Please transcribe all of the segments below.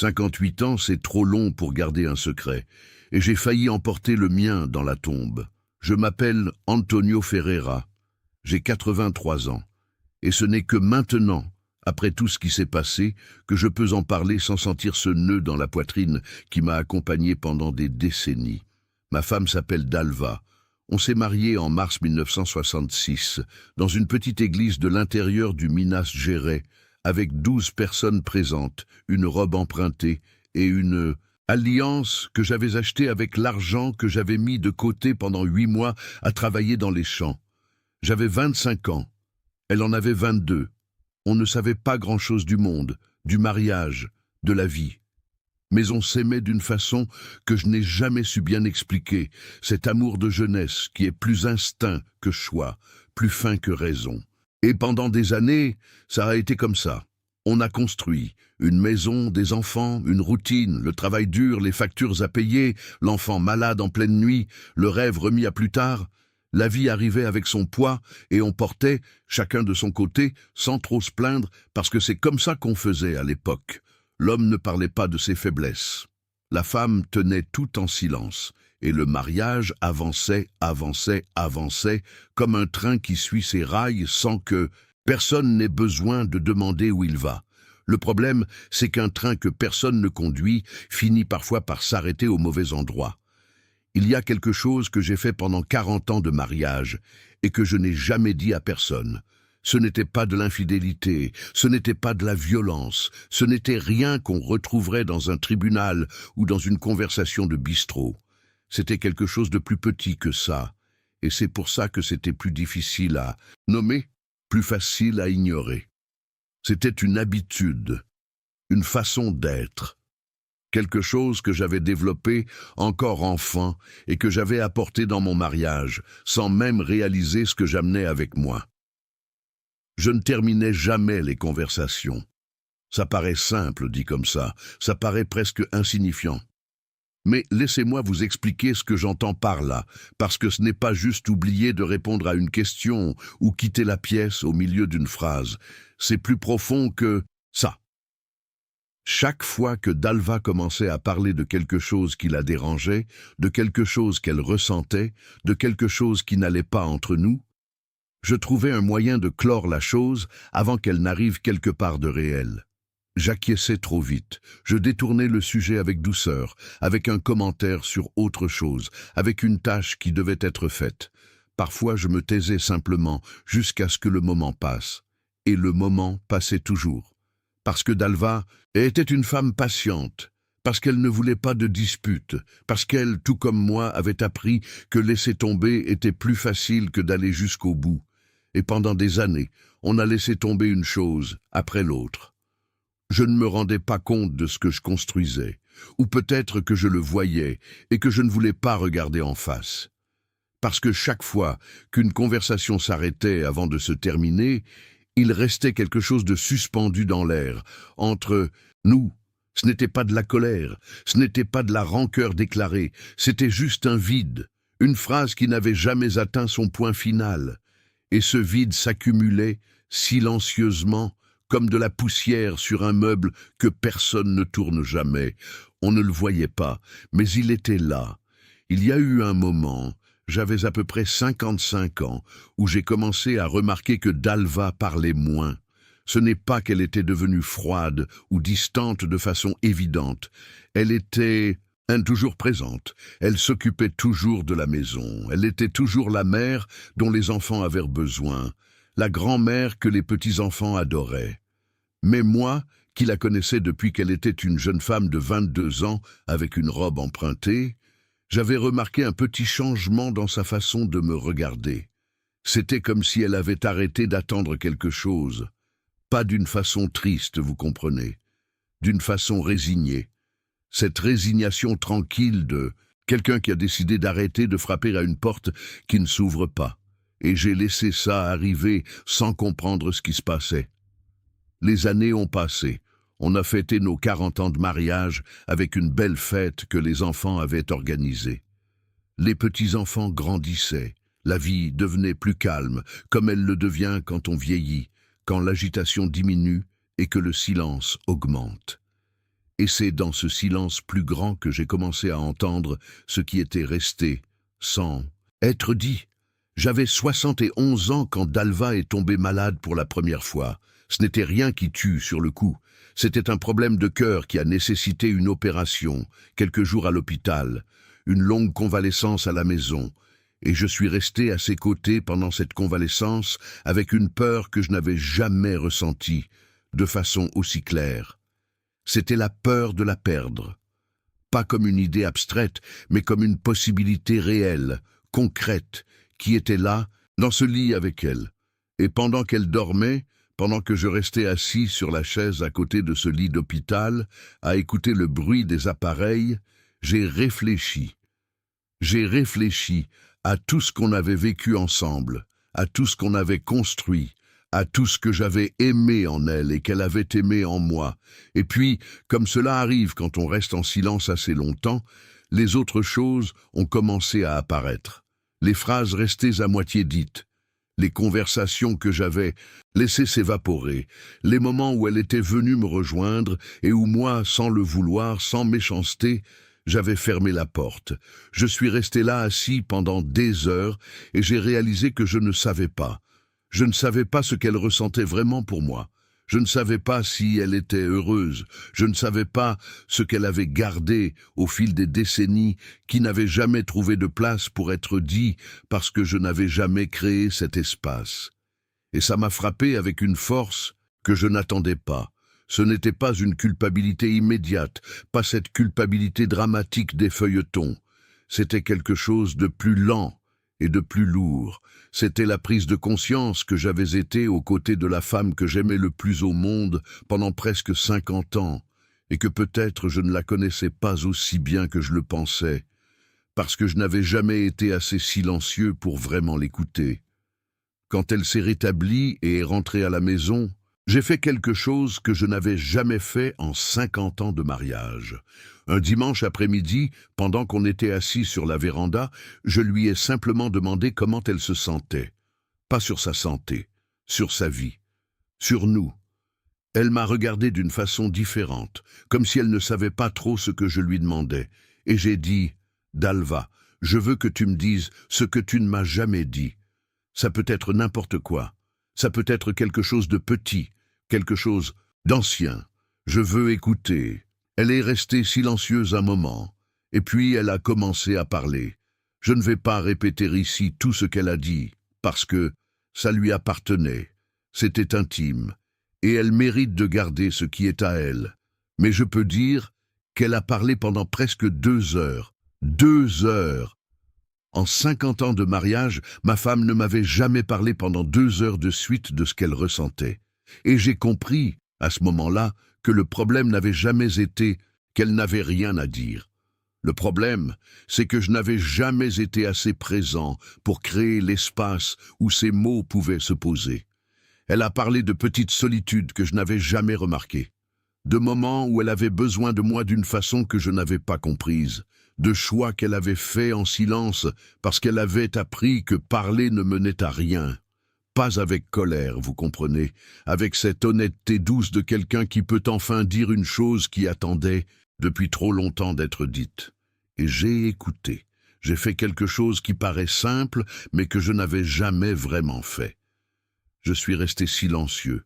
58 ans, c'est trop long pour garder un secret, et j'ai failli emporter le mien dans la tombe. Je m'appelle Antonio Ferreira, j'ai 83 ans, et ce n'est que maintenant, après tout ce qui s'est passé, que je peux en parler sans sentir ce nœud dans la poitrine qui m'a accompagné pendant des décennies. Ma femme s'appelle Dalva. On s'est mariés en mars 1966, dans une petite église de l'intérieur du Minas Gerais, avec 12 personnes présentes, une robe empruntée et une alliance que j'avais achetée avec l'argent que j'avais mis de côté pendant 8 mois à travailler dans les champs. J'avais 25 ans, elle en avait 22. On ne savait pas grand-chose du monde, du mariage, de la vie. Mais on s'aimait d'une façon que je n'ai jamais su bien expliquer, cet amour de jeunesse qui est plus instinct que choix, plus fin que raison. Et pendant des années, ça a été comme ça. On a construit une maison, des enfants, une routine, le travail dur, les factures à payer, l'enfant malade en pleine nuit, le rêve remis à plus tard. La vie arrivait avec son poids et on portait, chacun de son côté, sans trop se plaindre, parce que c'est comme ça qu'on faisait à l'époque. L'homme ne parlait pas de ses faiblesses. La femme tenait tout en silence, et le mariage avançait, avançait, avançait, comme un train qui suit ses rails sans que personne n'ait besoin de demander où il va. Le problème, c'est qu'un train que personne ne conduit finit parfois par s'arrêter au mauvais endroit. Il y a quelque chose que j'ai fait pendant 40 ans de mariage et que je n'ai jamais dit à personne. Ce n'était pas de l'infidélité, ce n'était pas de la violence, ce n'était rien qu'on retrouverait dans un tribunal ou dans une conversation de bistrot. C'était quelque chose de plus petit que ça, et c'est pour ça que c'était plus difficile à nommer, plus facile à ignorer. C'était une habitude, une façon d'être. Quelque chose que j'avais développé encore enfant et que j'avais apporté dans mon mariage, sans même réaliser ce que j'amenais avec moi. Je ne terminais jamais les conversations. Ça paraît simple, dit comme ça paraît presque insignifiant. Mais laissez-moi vous expliquer ce que j'entends par là, parce que ce n'est pas juste oublier de répondre à une question ou quitter la pièce au milieu d'une phrase. C'est plus profond que ça. Chaque fois que Dalva commençait à parler de quelque chose qui la dérangeait, de quelque chose qu'elle ressentait, de quelque chose qui n'allait pas entre nous, je trouvais un moyen de clore la chose avant qu'elle n'arrive quelque part de réel. J'acquiesçais trop vite, je détournais le sujet avec douceur, avec un commentaire sur autre chose, avec une tâche qui devait être faite. Parfois je me taisais simplement jusqu'à ce que le moment passe. Et le moment passait toujours. Parce que Dalva était une femme patiente, parce qu'elle ne voulait pas de dispute, parce qu'elle, tout comme moi, avait appris que laisser tomber était plus facile que d'aller jusqu'au bout. Et pendant des années, on a laissé tomber une chose après l'autre. Je ne me rendais pas compte de ce que je construisais, ou peut-être que je le voyais et que je ne voulais pas regarder en face. Parce que chaque fois qu'une conversation s'arrêtait avant de se terminer, il restait quelque chose de suspendu dans l'air, entre nous. Ce n'était pas de la colère, ce n'était pas de la rancœur déclarée, c'était juste un vide, une phrase qui n'avait jamais atteint son point final. Et ce vide s'accumulait, silencieusement, comme de la poussière sur un meuble que personne ne tourne jamais. On ne le voyait pas, mais il était là. Il y a eu un moment, j'avais à peu près 55 ans, où j'ai commencé à remarquer que Dalva parlait moins. Ce n'est pas qu'elle était devenue froide ou distante de façon évidente. Elle était toujours présente. Elle s'occupait toujours de la maison. Elle était toujours la mère dont les enfants avaient besoin, la grand-mère que les petits-enfants adoraient. Mais moi, qui la connaissais depuis qu'elle était une jeune femme de 22 ans avec une robe empruntée, j'avais remarqué un petit changement dans sa façon de me regarder. C'était comme si elle avait arrêté d'attendre quelque chose. Pas d'une façon triste, vous comprenez, d'une façon résignée. Cette résignation tranquille de quelqu'un qui a décidé d'arrêter de frapper à une porte qui ne s'ouvre pas. Et j'ai laissé ça arriver sans comprendre ce qui se passait. Les années ont passé. On a fêté nos 40 ans de mariage avec une belle fête que les enfants avaient organisée. Les petits-enfants grandissaient. La vie devenait plus calme, comme elle le devient quand on vieillit, quand l'agitation diminue et que le silence augmente. Et c'est dans ce silence plus grand que j'ai commencé à entendre ce qui était resté, sans être dit. J'avais 71 ans quand Dalva est tombée malade pour la première fois. Ce n'était rien qui tue sur le coup. C'était un problème de cœur qui a nécessité une opération, quelques jours à l'hôpital, une longue convalescence à la maison. Et je suis resté à ses côtés pendant cette convalescence avec une peur que je n'avais jamais ressentie, de façon aussi claire. C'était la peur de la perdre. Pas comme une idée abstraite, mais comme une possibilité réelle, concrète, qui était là, dans ce lit avec elle. Et pendant qu'elle dormait, pendant que je restais assis sur la chaise à côté de ce lit d'hôpital, à écouter le bruit des appareils, j'ai réfléchi. J'ai réfléchi à tout ce qu'on avait vécu ensemble, à tout ce qu'on avait construit, à tout ce que j'avais aimé en elle et qu'elle avait aimé en moi. Et puis, comme cela arrive quand on reste en silence assez longtemps, les autres choses ont commencé à apparaître. Les phrases restées à moitié dites, les conversations que j'avais laissées s'évaporer, les moments où elle était venue me rejoindre et où moi, sans le vouloir, sans méchanceté, j'avais fermé la porte. Je suis resté là assis pendant des heures et j'ai réalisé que je ne savais pas. Je ne savais pas ce qu'elle ressentait vraiment pour moi. Je ne savais pas si elle était heureuse. Je ne savais pas ce qu'elle avait gardé au fil des décennies, qui n'avait jamais trouvé de place pour être dit parce que je n'avais jamais créé cet espace. Et ça m'a frappé avec une force que je n'attendais pas. Ce n'était pas une culpabilité immédiate, pas cette culpabilité dramatique des feuilletons. C'était quelque chose de plus lent et de plus lourd. C'était la prise de conscience que j'avais été aux côtés de la femme que j'aimais le plus au monde pendant presque 50 ans, et que peut-être je ne la connaissais pas aussi bien que je le pensais, parce que je n'avais jamais été assez silencieux pour vraiment l'écouter. Quand elle s'est rétablie et est rentrée à la maison, j'ai fait quelque chose que je n'avais jamais fait en 50 ans de mariage. Un dimanche après-midi, pendant qu'on était assis sur la véranda, je lui ai simplement demandé comment elle se sentait. Pas sur sa santé, sur sa vie, sur nous. Elle m'a regardé d'une façon différente, comme si elle ne savait pas trop ce que je lui demandais. Et j'ai dit, « Dalva, je veux que tu me dises ce que tu ne m'as jamais dit. Ça peut être n'importe quoi. Ça peut être quelque chose de petit, quelque chose d'ancien. Je veux écouter. » Elle est restée silencieuse un moment, et puis elle a commencé à parler. Je ne vais pas répéter ici tout ce qu'elle a dit, parce que ça lui appartenait. C'était intime, et elle mérite de garder ce qui est à elle. Mais je peux dire qu'elle a parlé pendant presque 2 heures. 2 heures! En 50 ans de mariage, ma femme ne m'avait jamais parlé pendant 2 heures de suite de ce qu'elle ressentait. Et j'ai compris, à ce moment-là, que le problème n'avait jamais été qu'elle n'avait rien à dire. Le problème, c'est que je n'avais jamais été assez présent pour créer l'espace où ces mots pouvaient se poser. Elle a parlé de petites solitudes que je n'avais jamais remarquées, de moments où elle avait besoin de moi d'une façon que je n'avais pas comprise, de choix qu'elle avait faits en silence parce qu'elle avait appris que parler ne menait à rien. Pas avec colère, vous comprenez, avec cette honnêteté douce de quelqu'un qui peut enfin dire une chose qui attendait depuis trop longtemps d'être dite. Et j'ai écouté. J'ai fait quelque chose qui paraît simple, mais que je n'avais jamais vraiment fait. Je suis resté silencieux.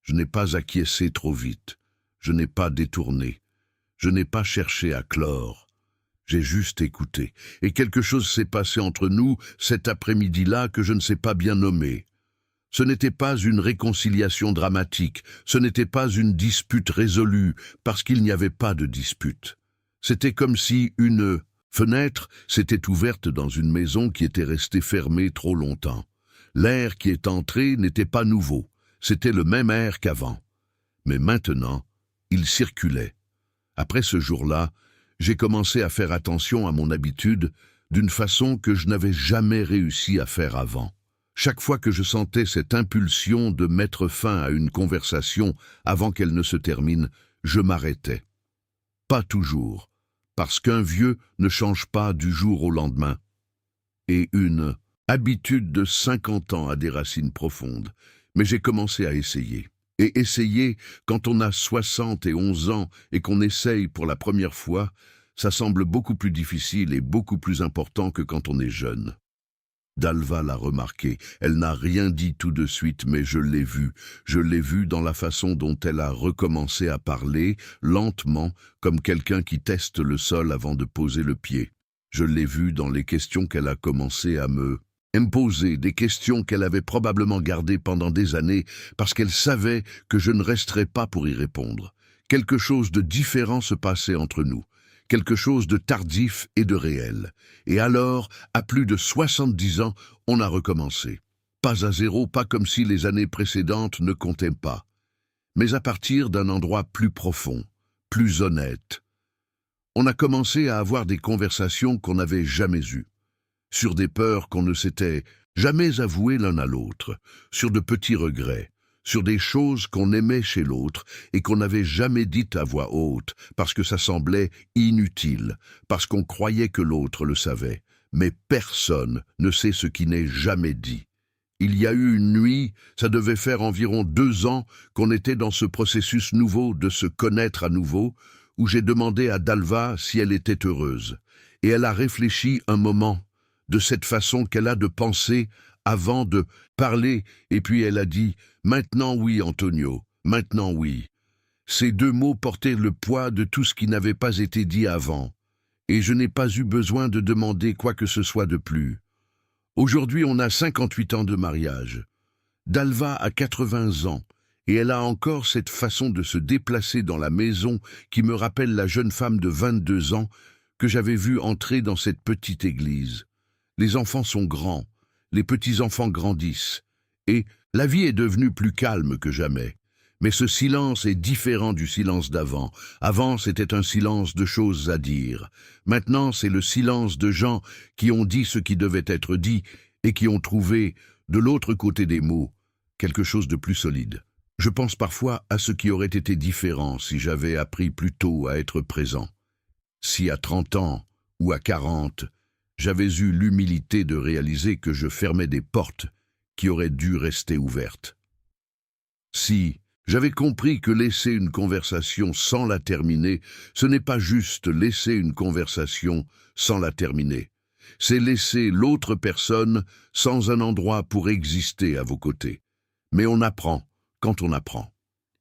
Je n'ai pas acquiescé trop vite. Je n'ai pas détourné. Je n'ai pas cherché à clore. J'ai juste écouté. Et quelque chose s'est passé entre nous cet après-midi-là que je ne sais pas bien nommer. Ce n'était pas une réconciliation dramatique, ce n'était pas une dispute résolue, parce qu'il n'y avait pas de dispute. C'était comme si une fenêtre s'était ouverte dans une maison qui était restée fermée trop longtemps. L'air qui est entré n'était pas nouveau, c'était le même air qu'avant. Mais maintenant, il circulait. Après ce jour-là, j'ai commencé à faire attention à mon habitude d'une façon que je n'avais jamais réussi à faire avant. Chaque fois que je sentais cette impulsion de mettre fin à une conversation avant qu'elle ne se termine, je m'arrêtais. Pas toujours, parce qu'un vieux ne change pas du jour au lendemain. Et une habitude de 50 ans a des racines profondes, mais j'ai commencé à essayer. Et essayer, quand on a 71 ans et qu'on essaye pour la première fois, ça semble beaucoup plus difficile et beaucoup plus important que quand on est jeune. Dalva l'a remarqué. Elle n'a rien dit tout de suite, mais je l'ai vu. Je l'ai vu dans la façon dont elle a recommencé à parler, lentement, comme quelqu'un qui teste le sol avant de poser le pied. Je l'ai vu dans les questions qu'elle a commencé à me poser, des questions qu'elle avait probablement gardées pendant des années parce qu'elle savait que je ne resterais pas pour y répondre. Quelque chose de différent se passait entre nous. Quelque chose de tardif et de réel. Et alors, à plus de 70 ans, on a recommencé. Pas à zéro, pas comme si les années précédentes ne comptaient pas, mais à partir d'un endroit plus profond, plus honnête. On a commencé à avoir des conversations qu'on n'avait jamais eues, sur des peurs qu'on ne s'était jamais avouées l'un à l'autre, sur de petits regrets, sur des choses qu'on aimait chez l'autre et qu'on n'avait jamais dites à voix haute, parce que ça semblait inutile, parce qu'on croyait que l'autre le savait. Mais personne ne sait ce qui n'est jamais dit. Il y a eu une nuit, ça devait faire environ 2 ans qu'on était dans ce processus nouveau de se connaître à nouveau, où j'ai demandé à Dalva si elle était heureuse. Et elle a réfléchi un moment, de cette façon qu'elle a de penser avant de parler, et puis elle a dit « Maintenant oui, Antonio, maintenant oui ». Ces 2 mots portaient le poids de tout ce qui n'avait pas été dit avant, et je n'ai pas eu besoin de demander quoi que ce soit de plus. Aujourd'hui, on a 58 ans de mariage. Dalva a 80 ans, et elle a encore cette façon de se déplacer dans la maison qui me rappelle la jeune femme de 22 ans que j'avais vue entrer dans cette petite église. Les enfants sont grands, les petits-enfants grandissent, et la vie est devenue plus calme que jamais. Mais ce silence est différent du silence d'avant. Avant, c'était un silence de choses à dire. Maintenant, c'est le silence de gens qui ont dit ce qui devait être dit et qui ont trouvé, de l'autre côté des mots, quelque chose de plus solide. Je pense parfois à ce qui aurait été différent si j'avais appris plus tôt à être présent. Si à 30 ans ou à 40, j'avais eu l'humilité de réaliser que je fermais des portes qui auraient dû rester ouvertes. Si j'avais compris que laisser une conversation sans la terminer, ce n'est pas juste laisser une conversation sans la terminer. C'est laisser l'autre personne sans un endroit pour exister à vos côtés. Mais on apprend quand on apprend.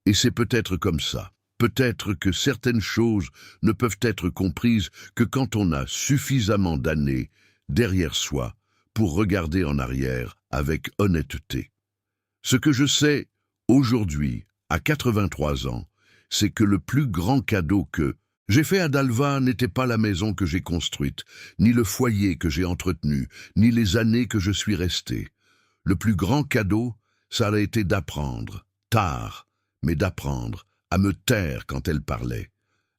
Et c'est peut-être comme ça. Peut-être que certaines choses ne peuvent être comprises que quand on a suffisamment d'années derrière soi pour regarder en arrière avec honnêteté. Ce que je sais aujourd'hui, à 83 ans, c'est que le plus grand cadeau que j'ai fait à Dalva n'était pas la maison que j'ai construite, ni le foyer que j'ai entretenu, ni les années que je suis resté. Le plus grand cadeau, ça a été d'apprendre, tard, mais d'apprendre, à me taire quand elle parlait,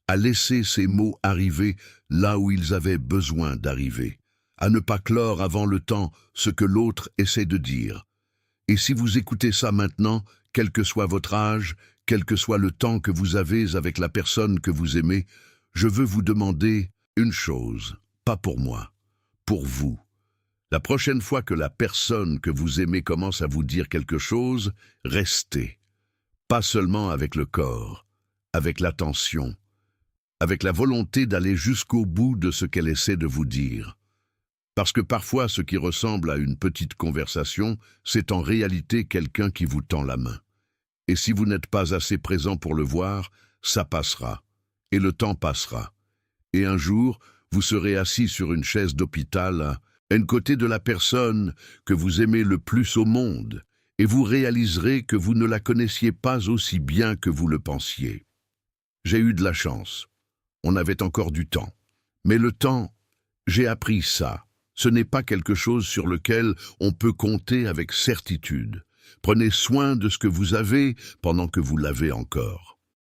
à laisser ces mots arriver là où ils avaient besoin d'arriver, à ne pas clore avant le temps ce que l'autre essaie de dire. Et si vous écoutez ça maintenant, quel que soit votre âge, quel que soit le temps que vous avez avec la personne que vous aimez, je veux vous demander une chose, pas pour moi, pour vous. La prochaine fois que la personne que vous aimez commence à vous dire quelque chose, restez. Pas seulement avec le corps, avec l'attention, avec la volonté d'aller jusqu'au bout de ce qu'elle essaie de vous dire. Parce que parfois, ce qui ressemble à une petite conversation, c'est en réalité quelqu'un qui vous tend la main. Et si vous n'êtes pas assez présent pour le voir, ça passera. Et le temps passera. Et un jour, vous serez assis sur une chaise d'hôpital, à un côté de la personne que vous aimez le plus au monde, et vous réaliserez que vous ne la connaissiez pas aussi bien que vous le pensiez. J'ai eu de la chance. On avait encore du temps. Mais le temps, j'ai appris ça. Ce n'est pas quelque chose sur lequel on peut compter avec certitude. Prenez soin de ce que vous avez pendant que vous l'avez encore.